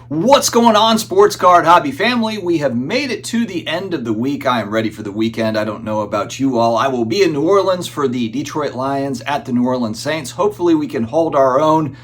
What's going on, sports card hobby family? We have made it to the end of the week. I am ready for the weekend. I don't know about you all. I will be in New Orleans for the Detroit Lions at the New Orleans Saints. Hopefully we can hold our own.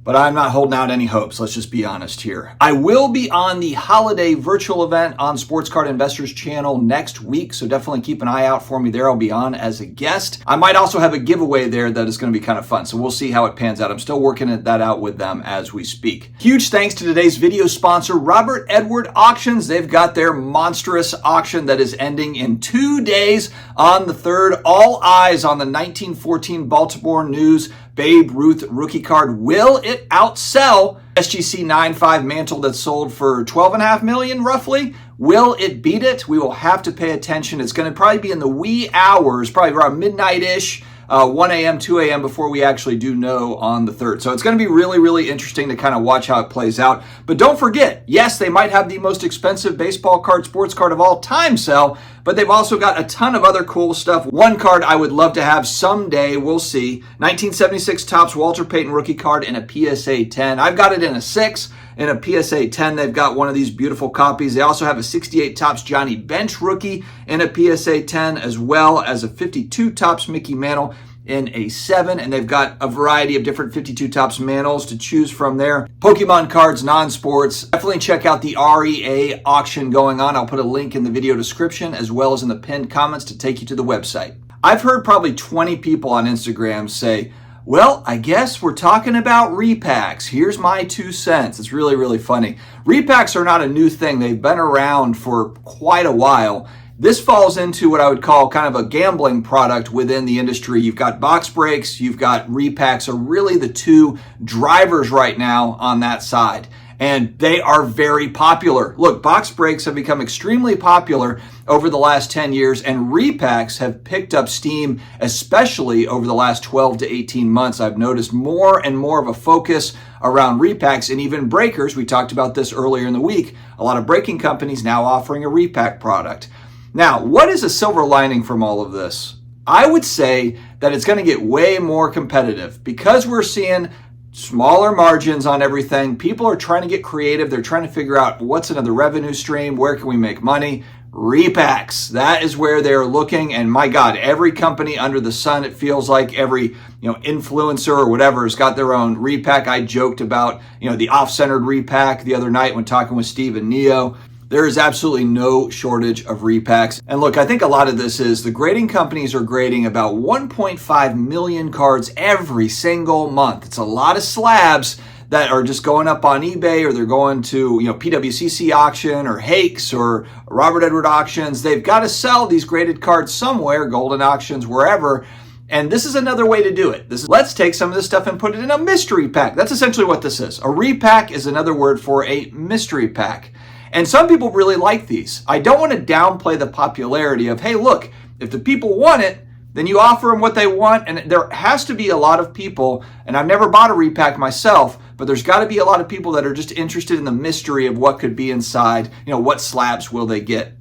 But I'm not holding out any hopes, let's just be honest here. I will be on the holiday virtual event on Sports Card Investors channel next week, so definitely keep an eye out for me there. I'll be on as a guest. I might also have a giveaway there that is going to be kind of fun, so we'll see how it pans out. I'm still working that out with them as we speak. Huge thanks to today's video sponsor, Robert Edward Auctions. They've got their monstrous auction that is ending in 2 days on the 3rd. All eyes on the 1914 Baltimore News Babe Ruth rookie card. Will it outsell SGC 9.5 mantle that sold for $12.5 million roughly? Will it beat it? We will have to pay attention. It's going to probably be in the wee hours, probably around midnight-ish, 1 a.m., 2 a.m. before we actually do know on the 3rd. So it's going to be really, really interesting to kind of watch how it plays out. But don't forget, yes, they might have the most expensive baseball card, sports card of all time sell, but they've also got a ton of other cool stuff. One card I would love to have someday, we'll see, 1976 Topps Walter Payton rookie card in a PSA 10. I've got it in a 6. In a PSA 10, they've got one of these beautiful copies. They also have a 68 Topps Johnny Bench rookie in a PSA 10, as well as a 52 Topps Mickey Mantle in a 7, and they've got a variety of different 52 Topps Mantles to choose from there. Pokemon cards, non-sports. Definitely check out the REA auction going on. I'll put a link in the video description as well as in the pinned comments to take you to the website. I've heard probably 20 people on Instagram say, well, I guess we're talking about repacks. Here's my 2 cents. It's really, really funny. Repacks are not a new thing. They've been around for quite a while. This falls into what I would call kind of a gambling product within the industry. You've got box breaks, you've got repacks are really the 2 drivers right now on that side. And they are very popular. Look, box breaks have become extremely popular over the last 10 years, and repacks have picked up steam, especially over the last 12 to 18 months. I've noticed more and more of a focus around repacks and even breakers. We talked about this earlier in the week. A lot of breaking companies now offering a repack product. Now, what is a silver lining from all of this? I would say that it's going to get way more competitive because we're seeing smaller margins on everything. People are trying to get creative. They're trying to figure out what's another revenue stream. Where can we make money? Repacks. That is where they're looking. And my God, every company under the sun, it feels like every influencer or whatever has got their own repack. I joked about the off-centered repack the other night when talking with Steve and Neo. There is absolutely no shortage of repacks. And look, I think a lot of this is the grading companies are grading about 1.5 million cards every single month. It's a lot of slabs that are just going up on eBay, or they're going to PWCC auction or Hakes or Robert Edward auctions. They've got to sell these graded cards somewhere, golden auctions, wherever. And this is another way to do it. Let's take some of this stuff and put it in a mystery pack. That's essentially what this is. A repack is another word for a mystery pack. And some people really like these. I don't want to downplay the popularity of, hey, look, if the people want it, then you offer them what they want. And there has to be a lot of people, and I've never bought a repack myself, but there's got to be a lot of people that are just interested in the mystery of what could be inside. What slabs will they get?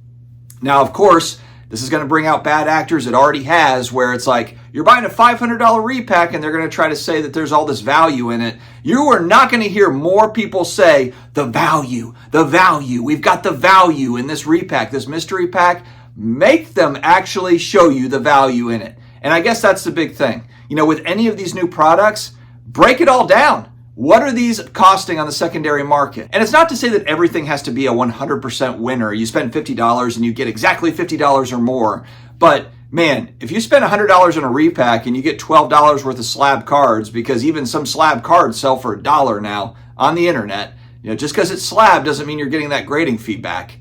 Now, of course, this is going to bring out bad actors. It already has, where it's like, you're buying a $500 repack and they're going to try to say that there's all this value in it. You are not going to hear more people say, the value, we've got the value in this repack, this mystery pack. Make them actually show you the value in it. And I guess that's the big thing. With any of these new products, break it all down. What are these costing on the secondary market? And it's not to say that everything has to be a 100% winner. You spend $50 and you get exactly $50 or more. But man, if you spend $100 on a repack and you get $12 worth of slab cards, because even some slab cards sell for $1 now on the internet, just because it's slab doesn't mean you're getting that grading feedback.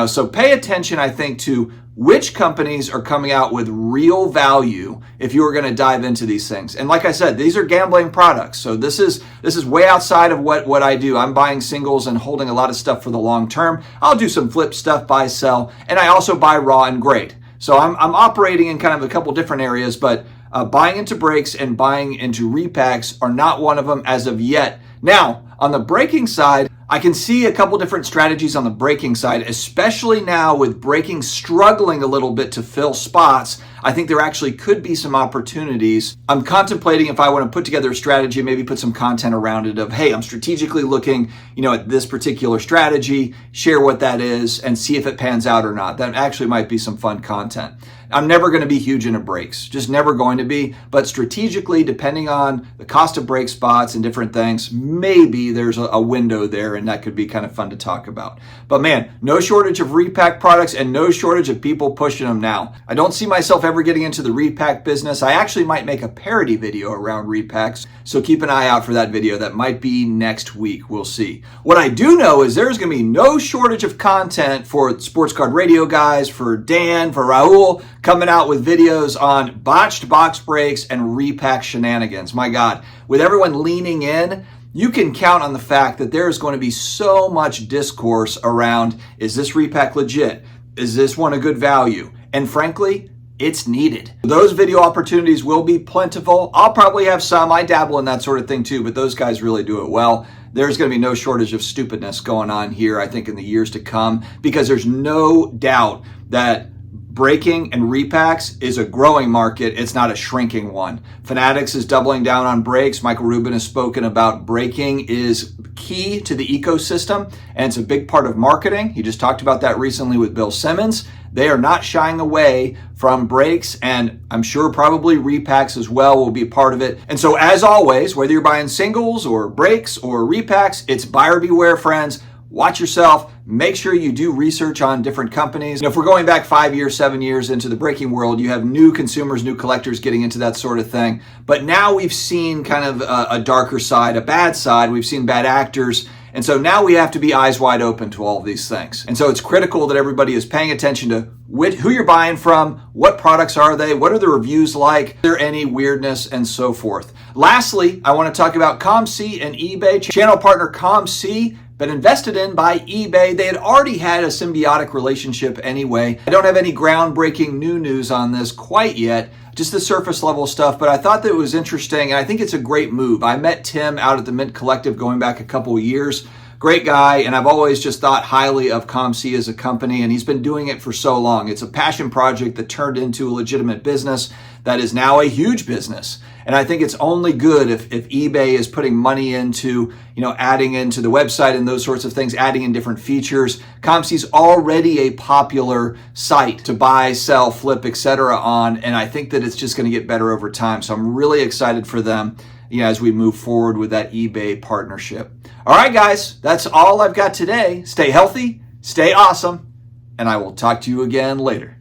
So pay attention, I think, to which companies are coming out with real value if you are going to dive into these things. And like I said, these are gambling products. So this is way outside of what I do. I'm buying singles and holding a lot of stuff for the long term. I'll do some flip stuff, buy, sell, and I also buy raw and grade. So I'm operating in kind of a couple different areas, but buying into breaks and buying into repacks are not one of them as of yet. Now, On the braking side, I can see a couple different strategies on the braking side, especially now with braking struggling a little bit to fill spots. I think there actually could be some opportunities. I'm contemplating if I want to put together a strategy, maybe put some content around it of, hey, I'm strategically looking, at this particular strategy, share what that is and see if it pans out or not. That actually might be some fun content. I'm never going to be huge into brakes, just never going to be, but strategically, depending on the cost of brake spots and different things, maybe there's a window there and that could be kind of fun to talk about. But man, no shortage of Repack products and no shortage of people pushing them now. I don't see myself ever getting into the Repack business. I actually might make a parody video around Repacks, so keep an eye out for that video. That might be next week. We'll see. What I do know is there's going to be no shortage of content for Sports Card Radio guys, for Dan, for Raul, coming out with videos on botched box breaks and Repack shenanigans. My God, with everyone leaning in, you can count on the fact that there's going to be so much discourse around, is this Repack legit? Is this one a good value? And frankly, it's needed. Those video opportunities will be plentiful. I'll probably have some. I dabble in that sort of thing too, but those guys really do it well. There's going to be no shortage of stupidness going on here, I think, in the years to come, because there's no doubt that braking and repacks is a growing market. It's not a shrinking one. Fanatics is doubling down on brakes. Michael Rubin has spoken about braking is key to the ecosystem, and it's a big part of marketing. He just talked about that recently with Bill Simmons. They are not shying away from brakes, and I'm sure probably repacks as well will be part of it. And so as always, whether you're buying singles or brakes or repacks, it's buyer beware, friends. Watch yourself. Make sure you do research on different companies. If we're going back 5 years, 7 years into the braking world, you have new consumers, new collectors getting into that sort of thing. But now we've seen kind of a darker side, a bad side. We've seen bad actors. And so now we have to be eyes wide open to all of these things. And so it's critical that everybody is paying attention to who you're buying from, what products are they, what are the reviews like, is there any weirdness, and so forth. Lastly, I want to talk about ComC and eBay. Channel partner ComC, been invested in by eBay. They had already had a symbiotic relationship anyway. I don't have any groundbreaking new news on this quite yet, just the surface level stuff, but I thought that it was interesting, and I think it's a great move. I met Tim out at the Mint Collective going back a couple of years. Great guy, and I've always just thought highly of ComC as a company, and he's been doing it for so long. It's a passion project that turned into a legitimate business that is now a huge business. And I think it's only good if eBay is putting money into, adding into the website and those sorts of things, adding in different features. ComC's already a popular site to buy, sell, flip, etc. on, and I think that it's just going to get better over time. So I'm really excited for them, as we move forward with that eBay partnership. All right, guys, that's all I've got today. Stay healthy, stay awesome, and I will talk to you again later.